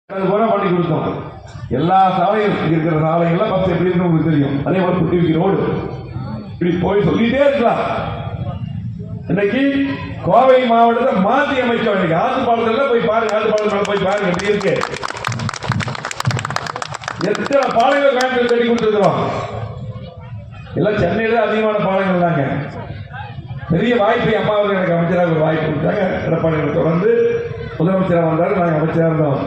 பூரா பண்ணி கொடுத்தோம். எல்லா சாலையும் இருக்கிற சாலைகள்லாம் பஸ் எப்படி இருக்கு உங்களுக்கு தெரியும். அதே மாதிரி குட்டி ரோடு இப்படி போய் சொல்லிட்டே இருக்கலாம். இன்னைக்கு கோவை மாவட்டத்தை மாற்றி அமைச்சோம். இன்னைக்கு ஆத்துப்பாலத்துல போய் பாருங்க, ஆத்துப்பாலத்தில் போய் பாருங்க எப்படி இருக்கு. எத்தனை பாலங்கள் கோயம்புத்தூர் கட்டி கொடுத்துருக்கிறோம். எல்லாம் சென்னையில அதிகமான பாலங்கள் தாங்க. பெரிய வாய்ப்பை அம்மா அவர்கள் எனக்கு அமைச்சராக ஒரு வாய்ப்பு கொடுத்தாங்க. எடப்பாடி தொடர்ந்து முதலமைச்சராக வந்தாலும் நாங்கள் அமைச்சராக இருந்தோம்.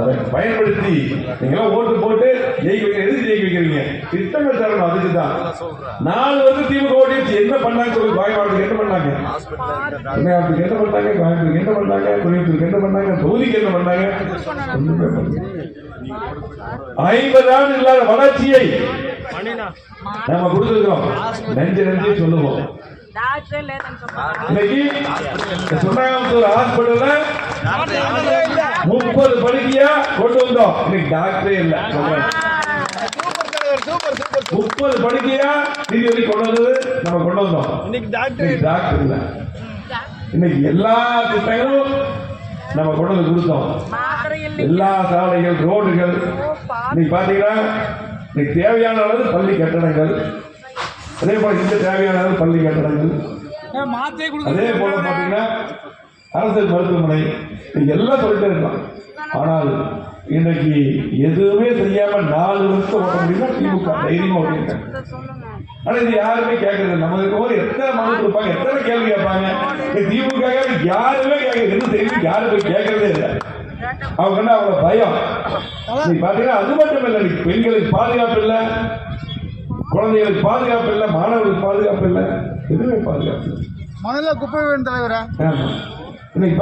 அதை பயன்படுத்தி நீங்களாம் ஓட்டு போட்டு ஜெயிக்க வைக்க எது ஜெயிக்க வைக்கிறீங்க? திட்டங்கள் தரணும். அதுக்கு தான் 4 வருஷம் திமுக ஓடிச்சு. என்ன பண்ணாங்க சொல்லி கோயம்புத்தூருக்கு என்ன பண்ணாங்க, தமிழ்நாட்டுக்கு என்ன பண்ணாங்க, கோயம்புத்தூருக்கு என்ன பண்ணாங்க, கோயம்புத்தூருக்கு என்ன பண்ணாங்க, தொகுதிக்கு என்ன பண்ணாங்க? 50 ஆண்டு இல்லாத வளர்ச்சியை நம்ம கொடுத்துருக்கிறோம். நெஞ்சு சொல்லுவோம். இன்னைக்கு சொன்னாங்க ஹாஸ்பிட்டல்ல 30 படுக்கையா கொண்டு வந்தோம். இன்னைக்கு டாக்டரே இல்ல. 30 படுக்கையா நீதி கொண்டு வந்தது நம்ம கொண்டு வந்தோம். இன்னைக்கு டாக்டர் இல்ல. இன்னைக்கு எல்லா திட்டங்களும் நம்ம கொண்டு வந்து கொடுத்தோம். எல்லா சாலைகள், ரோடுகள் இன்னைக்கு பாத்தீங்கன்னா இன்னைக்கு தேவையான அளவு பள்ளி கட்டடங்கள், அதே போல இந்த தேவையான அளவு பள்ளி கட்டடங்கள், அதே போல பாத்தீங்கன்னா அரசு மருத்துவமனை எல்லாம் சொல்லிட்டே இருக்கலாம். ஆனால் இன்னைக்கு எதுவுமே செய்யாம 4 வருஷம் ஓட்ட முடியும்னா திமுக தைரியமா ஓட்டிருக்காங்க. ஆனா இது யாருமே கேட்கறது. நம்ம இருக்கும்போது எத்தனை மனு கொடுப்பாங்க, எத்தனை கேள்வி கேட்பாங்க. திமுக யாருமே கேட்கறது. என்ன தெரியும், யாரும் போய் கேட்கறதே இல்லை. அவங்க அவ்வளவு பயம். நீங்க பாத்தீங்கன்னா அது மட்டும் இல்லை, பெண்களுக்கு பாதுகாப்பு இல்லை, குழந்தைகளுக்கு பாதுகாப்பு இல்லை, மாணவர்களுக்கு பாதுகாப்பு இல்லை, எதுவுமே பாதுகாப்பு இல்லை. மணல குப்பை வேணும் தலைவரா. இன்னைக்கு